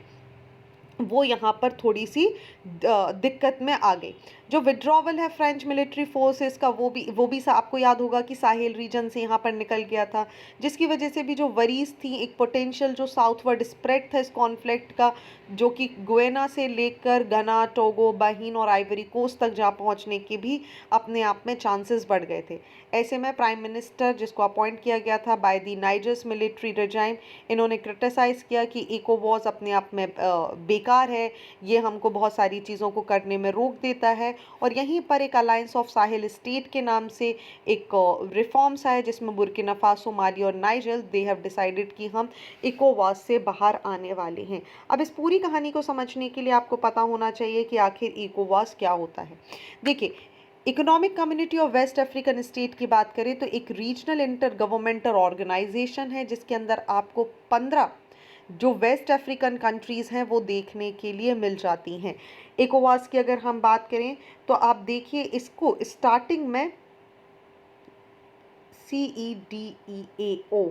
वो यहाँ पर थोड़ी सी दिक्कत में आ गई। जो विड्रॉवल है फ्रेंच मिलिट्री फोर्सेस का, वो भी आपको याद होगा कि साहेल रीजन से यहाँ पर निकल गया था, जिसकी वजह से भी जो वरीज थी, एक पोटेंशियल जो साउथवर्ड स्प्रेड था इस कॉन्फ्लिक्ट का, जो कि गुएना से लेकर घना, टोगो, बहिन और आइवरी कोस्ट तक जा पहुँचने के भी अपने आप में चांसेस बढ़ गए थे। ऐसे में प्राइम मिनिस्टर जिसको अपॉइंट किया गया था बाय द नाइजर्स मिलिट्री रजाइम, इन्होंने क्रिटिसाइज़ किया कि इकोवॉस अपने आप में बेकार है, ये हमको बहुत सारी चीज़ों को करने में रोक देता है। और यहीं पर एक अलायंस ऑफ साहिल स्टेट के नाम से एक रिफॉर्म्स आए, जिसमें बुर्किना फासो, माली और नाइजर, दे हैव डिसाइडेड कि हम इकोवास से बाहर आने वाले हैं। अब इस पूरी कहानी को समझने के लिए आपको पता होना चाहिए कि आखिर इकोवास क्या होता है। देखिए, economic community of West African state की बात करें तो एक रीजनल इंटर गवर्नमेंटल ऑर्गेनाइजेशन है, जिसके अंदर आपको 15 जो वेस्ट अफ्रीकन कंट्रीज़ हैं वो देखने के लिए मिल जाती हैं। इकोवास की अगर हम बात करें तो आप देखिए, इसको स्टार्टिंग में CEDEAO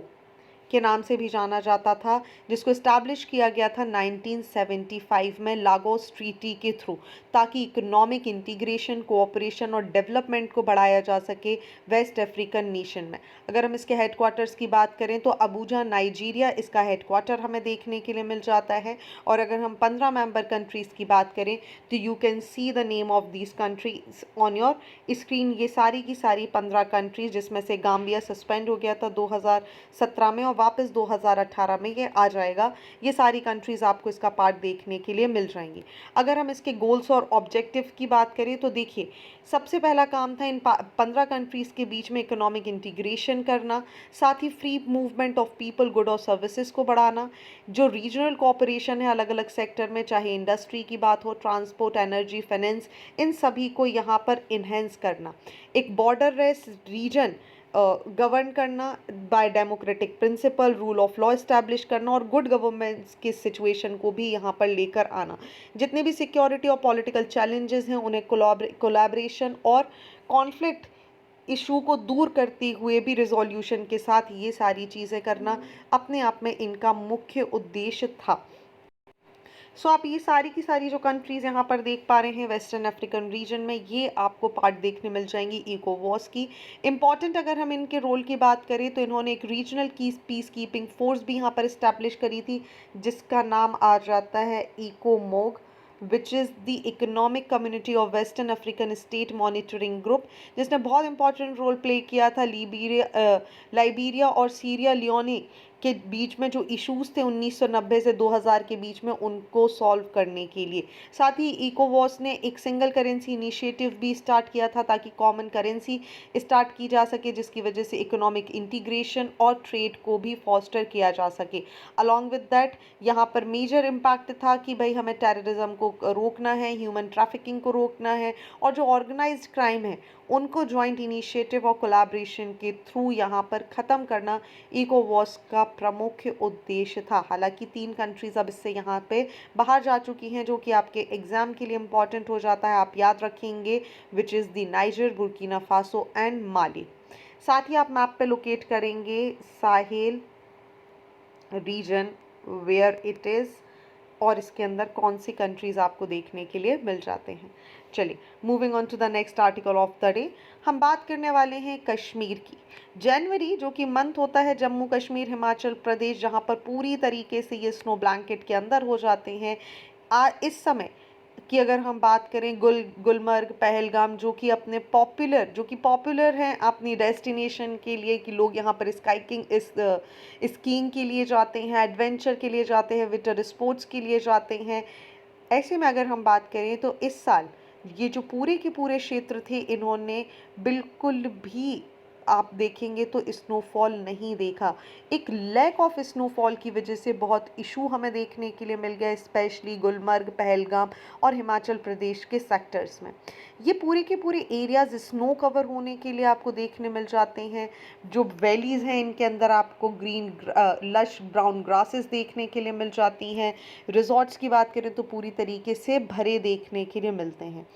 के नाम से भी जाना जाता था, जिसको इस्टेब्लिश किया गया था 1975 में लागोस ट्रीटी के थ्रू, ताकि इकोनॉमिक इंटीग्रेशन, कोऑपरेशन और डेवलपमेंट को बढ़ाया जा सके वेस्ट अफ्रीकन नेशन में। अगर हम इसके हेडक्वार्टर्स की बात करें तो अबूजा, नाइजीरिया इसका हेडक्वार्टर हमें देखने के लिए मिल जाता है। और अगर हम 15 मेंबर कंट्रीज़ की बात करें तो you can see the name of these countries on your screen. ये सारी की सारी 15 कंट्रीज, जिसमें से गाम्बिया सस्पेंड हो गया था 2017 में और वापस 2018 में ये आ जाएगा। ये सारी कंट्रीज़ आपको इसका पार्ट देखने के लिए मिल जाएंगी। अगर हम इसके गोल्स और ऑब्जेक्टिव की बात करें तो देखिए, सबसे पहला काम था इन 15 कंट्रीज़ के बीच में इकोनॉमिक इंटीग्रेशन करना, साथ ही free movement of people, good और सर्विसेज को बढ़ाना। जो रीजनल कोऑपरेशन है अलग अलग सेक्टर में, चाहे इंडस्ट्री की बात हो, ट्रांसपोर्ट, एनर्जी, फाइनेंस, इन सभी को यहाँ पर इन्हेंस करना। एक बॉर्डर लेस रीजन गवर्न करना by democratic principle, rule of law establish करना और गुड गवर्नेंस की सिचुएशन को भी यहाँ पर लेकर आना। जितने भी सिक्योरिटी और पॉलिटिकल चैलेंजेस हैं उन्हें कोलैबोरेशन और कॉन्फ्लिक्ट इशू को दूर करते हुए भी रिजोल्यूशन के साथ ये सारी चीज़ें करना अपने आप में इनका मुख्य उद्देश्य था। सो आप ये सारी की सारी जो कंट्रीज़ यहाँ पर देख पा रहे हैं वेस्टर्न अफ्रीकन रीजन में, ये आपको पार्ट देखने मिल जाएंगी इकोवॉस की। इम्पॉर्टेंट अगर हम इनके रोल की बात करें तो इन्होंने एक रीजनल की पीस कीपिंग फोर्स भी यहाँ पर इस्टेब्लिश करी थी, जिसका नाम आ जाता है इकोमोग, which is the Economic community of Western African State Monitoring Group, जिसने बहुत इंपॉर्टेंट रोल प्ले किया था लाइबेरिया और सीरिया लियोने के बीच में जो इश्यूज थे 1990 से 2000 के बीच में, उनको सॉल्व करने के लिए। साथ ही इकोवॉस ने एक सिंगल करेंसी इनिशिएटिव भी स्टार्ट किया था ताकि कॉमन करेंसी स्टार्ट की जा सके, जिसकी वजह से इकोनॉमिक इंटीग्रेशन और ट्रेड को भी फॉस्टर किया जा सके। अलॉन्ग विद दैट यहाँ पर मेजर इम्पैक्ट था कि भाई हमें टेररिज्म को रोकना है, ह्यूमन ट्रैफिकिंग को रोकना है और जो ऑर्गेनाइज्ड क्राइम है उनको जॉइंट इनिशिएटिव और कोलैबोरेशन के थ्रू यहाँ पर ख़त्म करना इकोवॉस का प्रमुख उद्देश्य था। हालांकि 3 कंट्रीज़ अब इससे यहाँ पे बाहर जा चुकी हैं, जो कि आपके एग्जाम के लिए इम्पॉर्टेंट हो जाता है, आप याद रखेंगे, which is the Niger, Burkina Faso and Mali. साथ ही आप मैप पे लोकेट करेंगे Sahel region, where it is, और इसके अंदर कौन सी कंट्रीज़ आपको देखने के लिए मिल जाते हैं। चलिए, moving on to the next article of the day, हम बात करने वाले हैं कश्मीर की। जनवरी जो कि मंथ होता है जम्मू कश्मीर हिमाचल प्रदेश, जहाँ पर पूरी तरीके से ये स्नो ब्लैंकेट के अंदर हो जाते हैं। इस समय कि अगर हम बात करें गुलमर्ग, पहलगाम, जो कि पॉपुलर हैं अपनी डेस्टिनेशन के लिए, कि लोग यहाँ पर स्कीइंग के लिए जाते हैं, एडवेंचर के लिए जाते हैं, विंटर स्पोर्ट्स के लिए जाते हैं। ऐसे में अगर हम बात करें तो इस साल ये जो पूरे के पूरे क्षेत्र थे, इन्होंने बिल्कुल भी आप देखेंगे तो स्नोफॉल नहीं देखा। एक लैक ऑफ स्नोफॉल की वजह से बहुत इशू हमें देखने के लिए मिल गया, स्पेशली गुलमर्ग, पहलगाम और हिमाचल प्रदेश के सेक्टर्स में। ये पूरे के पूरे एरियाज स्नो कवर होने के लिए आपको देखने मिल जाते हैं। जो वैलीज़ हैं इनके अंदर आपको ग्रीन लश ब्राउन ग्रासेस देखने के लिए मिल जाती हैं। रिजॉर्ट्स की बात करें तो पूरी तरीके से भरे देखने के लिए मिलते हैं।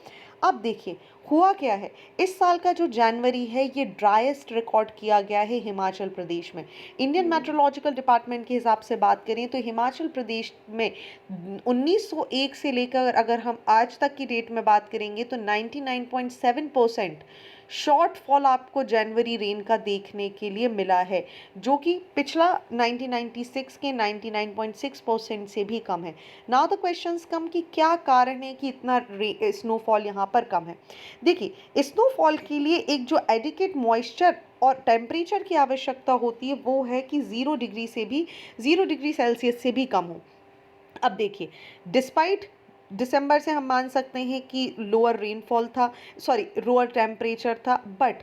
अब देखिए हुआ क्या है, इस साल का जो जनवरी है ये ड्राइएस्ट रिकॉर्ड किया गया है हिमाचल प्रदेश में। इंडियन मेट्रोलॉजिकल डिपार्टमेंट के हिसाब से बात करें तो हिमाचल प्रदेश में 1901 से लेकर अगर हम आज तक की डेट में बात करेंगे तो 99.7% शॉर्टफॉल आपको जनवरी रेन का देखने के लिए मिला है, जो कि पिछला 1996 के 99.6% से भी कम है। नाउ द क्वेश्चंस कम कि क्या कारण है कि इतना स्नोफॉल यहाँ पर कम है। देखिए, स्नोफॉल के लिए एक जो एडिक्वेट मॉइस्चर और टेम्परेचर की आवश्यकता होती है वो है कि 0 डिग्री सेल्सियस से भी कम हो। अब देखिए, डिस्पाइट दिसंबर से हम मान सकते हैं कि लोअर टेम्परेचर था, बट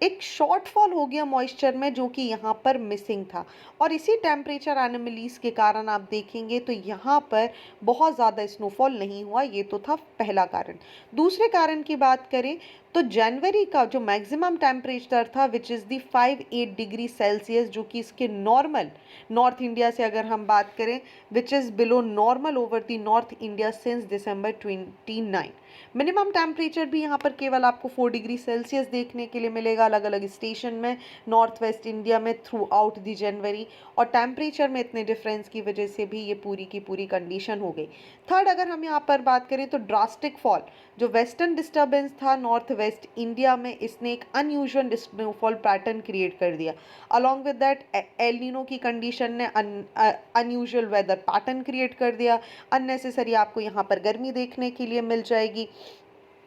एक शॉर्टफॉल हो गया मॉइस्चर में, जो कि यहाँ पर मिसिंग था। और इसी टेम्परेचर एनोमलीज के कारण आप देखेंगे तो यहाँ पर बहुत ज़्यादा स्नोफॉल नहीं हुआ। ये तो था पहला कारण। दूसरे कारण की बात करें तो जनवरी का जो मैक्सिमम टेम्परेचर था which is the 58 degree Celsius, जो कि इसके नॉर्मल नॉर्थ इंडिया से अगर हम बात करें which is below normal over the north India since December 29। Minimum temperature भी यहाँ पर केवल आपको 4 डिग्री सेल्सियस देखने के लिए मिलेगा। अलग अलग स्टेशन में नॉर्थ वेस्ट इंडिया में थ्रू आउट दी जनवरी, और टेम्परेचर में इतने डिफरेंस की वजह से भी ये पूरी की पूरी कंडीशन हो गई। थर्ड, अगर हम यहाँ पर बात करें तो ड्रास्टिक फॉल, जो वेस्टर्न डिस्टर्बेंस था नॉर्थ वेस्ट इंडिया में, इसने एक अनयूजुअल स्नोफॉल पैटर्न क्रिएट कर दिया। Along with that El Nino की कंडीशन ने अनयूजुअल वेदर पैटर्न क्रिएट कर दिया। अननेसेसरी आपको यहाँ पर गर्मी देखने के लिए मिल जाएगी,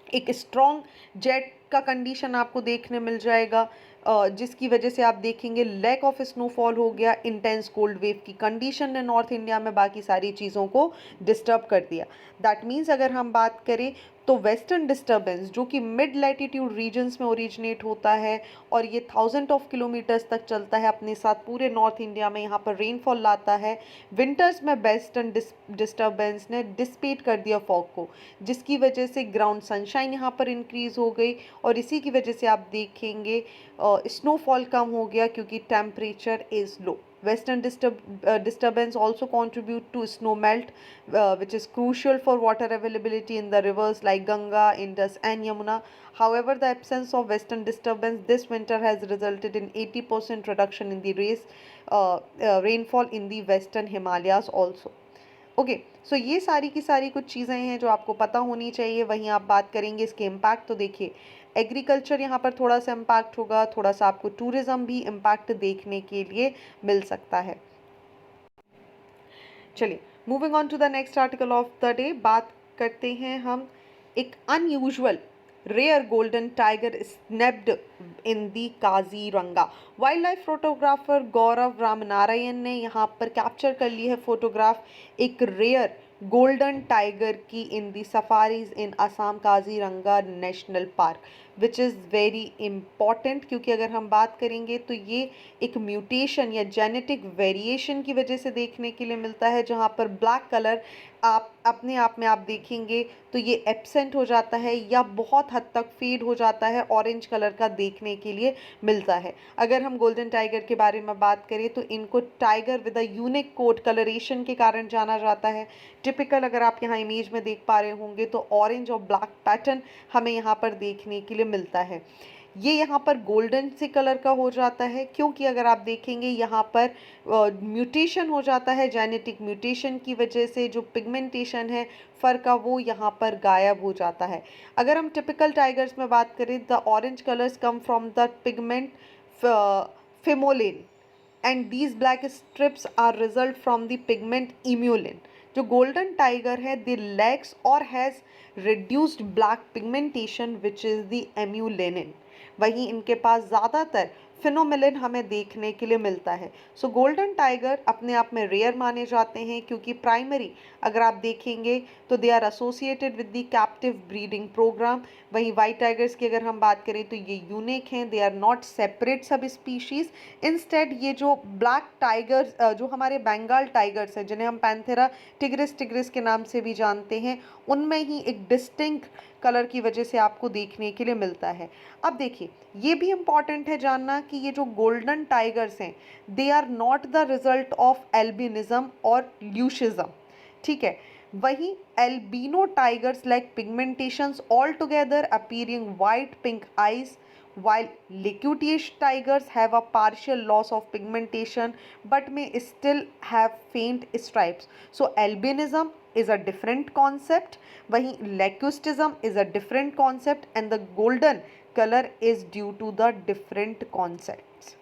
एक स्ट्रॉन्ग जेट का कंडीशन आपको देखने मिल जाएगा, जिसकी वजह से आप देखेंगे लैक ऑफ स्नोफॉल हो गया। इंटेंस कोल्ड वेव की कंडीशन ने नॉर्थ इंडिया में बाकी सारी चीज़ों को डिस्टर्ब कर दिया। दैट मीन्स अगर हम बात करें तो वेस्टर्न डिस्टर्बेंस जो कि मिड लैटिट्यूड रीजन्स में ओरिजिनेट होता है और ये थाउजेंड ऑफ किलोमीटर्स तक चलता है, अपने साथ पूरे नॉर्थ इंडिया में यहाँ पर रेनफॉल लाता है। विंटर्स में वेस्टर्न डिस्टर्बेंस ने डिस्पेट कर दिया फॉग को, जिसकी वजह से ग्राउंड सनशाइन यहाँ पर इंक्रीज हो गई, और इसी की वजह से आप देखेंगे स्नोफॉल कम हो गया क्योंकि temperature is low. Western disturbance also contribute to snow melt, which is crucial for water availability in the rivers like Ganga, Indus, and Yamuna. However, the absence of western disturbance this winter has resulted in 80% reduction in the rainfall in the western Himalayas also. Okay, so ये सारी की सारी कुछ चीज़ें हैं जो आपको पता होनी चाहिए। वहीं आप बात करेंगे इसके इम्पैक्ट, तो देखिए एग्रीकल्चर यहाँ पर थोड़ा सा इम्पैक्ट होगा, थोड़ा सा आपको टूरिज़्म भी इम्पैक्ट देखने के लिए मिल सकता है। चलिए, moving on to the next article of the day, बात करते हैं हम एक unusual rare golden tiger snapped in the Kaziranga. Wildlife photographer Gaurav Ramnarayan ने यहाँ पर कैप्चर कर ली है फोटोग्राफ एक रेयर गोल्डन टाइगर की in the safaris in Assam Kaziranga National Park, which is very important, क्योंकि अगर हम बात करेंगे तो ये एक म्यूटेशन या जेनेटिक वेरिएशन की वजह से देखने के लिए मिलता है, जहाँ पर ब्लैक कलर आप अपने आप में आप देखेंगे तो ये एब्सेंट हो जाता है या बहुत हद तक फेड हो जाता है, ऑरेंज कलर का देखने के लिए मिलता है। अगर हम गोल्डन टाइगर के बारे में बात करें तो इनको tiger with a unique coat coloration के कारण जाना जाता है। टिपिकल अगर आप यहाँ इमेज में देख पा रहे होंगे तो ऑरेंज और ब्लैक पैटर्न हमें यहाँ पर देखने के लिए मिलता है। ये यहाँ पर गोल्डन से कलर का हो जाता है क्योंकि अगर आप देखेंगे यहाँ पर म्यूटेशन हो जाता है, जेनेटिक म्यूटेशन की वजह से जो पिगमेंटेशन है फर का वो यहाँ पर गायब हो जाता है। अगर हम टिपिकल टाइगर्स में बात करें, the orange colours come from the pigment pheomelanin and these black stripes are result from the pigment eumelanin. जो गोल्डन टाइगर है द लैक्स और has reduced black pigmentation which is the eumelanin. वहीं इनके पास ज़्यादातर फिनोमिलिन हमें देखने के लिए मिलता है। सो गोल्डन टाइगर अपने आप में रेयर माने जाते हैं क्योंकि प्राइमरी अगर आप देखेंगे तो they are associated with the captive breeding program. वहीं वाइट टाइगर्स की अगर हम बात करें तो ये यूनिक हैं, they are not separate sub species. Instead ये जो ब्लैक टाइगर्स जो हमारे बंगाल टाइगर्स हैं, जिन्हें हम पैंथेरा टिग्रिस के नाम से भी जानते हैं, उनमें ही एक डिस्टिंक्ट कलर की वजह से आपको देखने के लिए मिलता है। अब देखिए ये भी इम्पॉर्टेंट है जानना कि ये जो गोल्डन टाइगर्स हैं they are not the result of albinism और ल्यूशिज्म, ठीक है। वहीं albino tigers like pigmentations all together appearing white pink eyes, while liquid tigers have a partial loss of pigmentation but may still have faint stripes. So albinism is a different concept, वहीं leucism is a different concept, and the golden color is due to the different concepts.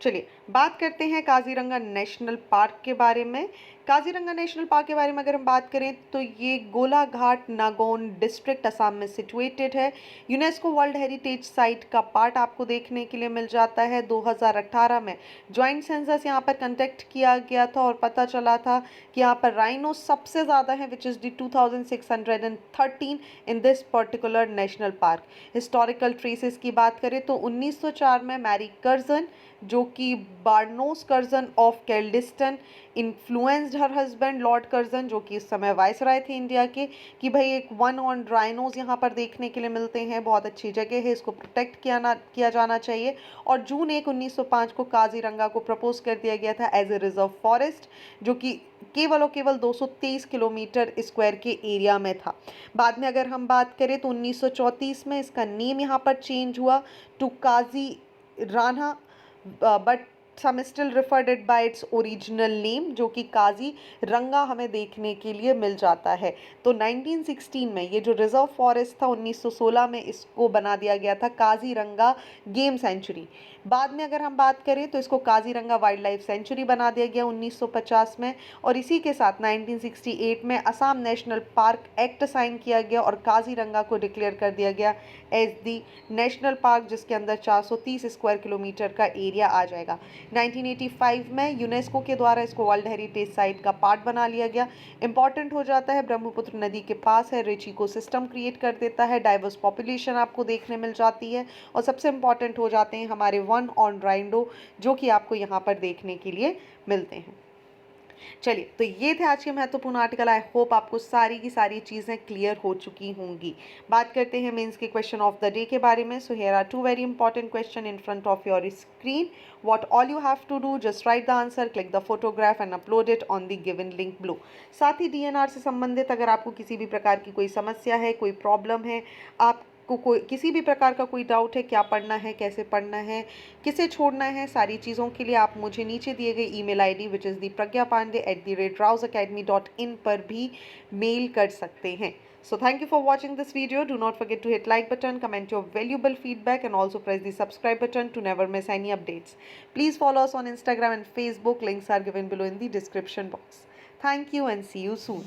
चलिए बात करते हैं Kaziranga National park के बारे में। Kaziranga National park के बारे में अगर हम बात करें तो ये गोलाघाट नागौन डिस्ट्रिक्ट असम में सिचुएटेड है। यूनेस्को वर्ल्ड हेरिटेज साइट का पार्ट आपको देखने के लिए मिल जाता है। 2018 में जॉइंट सेंसस यहाँ पर कंडक्ट किया गया था और पता चला था कि यहाँ पर राइनो सबसे ज़्यादा है, which is D 2613 in this particular national park. Historical traces की बात करें तो 1904 में मैरी कर्जन जो कि baroness Curzon of Kedleston influence advised her husband Lord Curzon, जो कि इस समय वाइसराय थे इंडिया के, कि भाई एक वन ऑन राइनोज यहाँ पर देखने के लिए मिलते हैं, बहुत अच्छी जगह है, इसको प्रोटेक्ट किया जाना चाहिए। और जून 1 1905 को काजीरंगा को प्रपोज कर दिया गया था एज ए रिजर्व फॉरेस्ट, जो कि केवल और केवल 223 किलोमीटर स्क्वायर के एरिया में था। बाद में अगर हम बात करें तो 1934 में इसका नेम यहाँ पर चेंज हुआ to Kaziranga, but some still referred it by its original name, जो कि काजी रंगा हमें देखने के लिए मिल जाता है। तो 1916 में ये जो रिजर्व फॉरेस्ट था, 1916 में इसको बना दिया गया था काजीरंगा गेम सेंचुरी। बाद में अगर हम बात करें तो इसको काजीरंगा वाइल्ड लाइफ सेंचुरी बना दिया गया 1950 में। और इसी के साथ 1968 में Assam national park act sign किया गया और काजीरंगा को डिक्लेयर कर दिया गया एज दी नेशनल पार्क, जिसके अंदर 430 स्क्वायर किलोमीटर का एरिया आ जाएगा। 1985 में यूनेस्को के द्वारा इसको वर्ल्ड हेरिटेज साइट का पार्ट बना लिया गया। इंपॉर्टेंट हो जाता है, ब्रह्मपुत्र नदी के पास है, रिच इकोसिस्टम क्रिएट कर देता है, डाइवर्स पॉपुलेशन आपको देखने मिल जाती है, और सबसे इंपॉर्टेंट हो जाते हैं हमारे वन ऑन राइंडो, जो कि आपको यहाँ पर देखने के लिए मिलते हैं। चलिए, तो ये थे आज के महत्वपूर्ण आर्टिकल। आई होप आपको सारी की सारी चीज़ें क्लियर हो चुकी होंगी। बात करते हैं मेंस के क्वेश्चन ऑफ द डे के बारे में। So here are two very important question in front of your screen. What all you have to do, just write the answer, click the photograph and upload it on the given link below. साथ ही DNR से संबंधित अगर आपको किसी भी प्रकार की कोई समस्या है, कोई प्रॉब्लम है, आप कोई किसी भी प्रकार का कोई डाउट है, क्या पढ़ना है, कैसे पढ़ना है, किसे छोड़ना है, सारी चीज़ों के लिए आप मुझे नीचे दिए गए email ID which is dipragyapande@rowsacademy.in पर भी मेल कर सकते हैं। So thank you for watching this video. Do not forget to hit like button, comment your valuable feedback and also press the subscribe button to never miss any updates. Please follow us on Instagram and Facebook. Links are given below in the description box. Thank you and see you soon.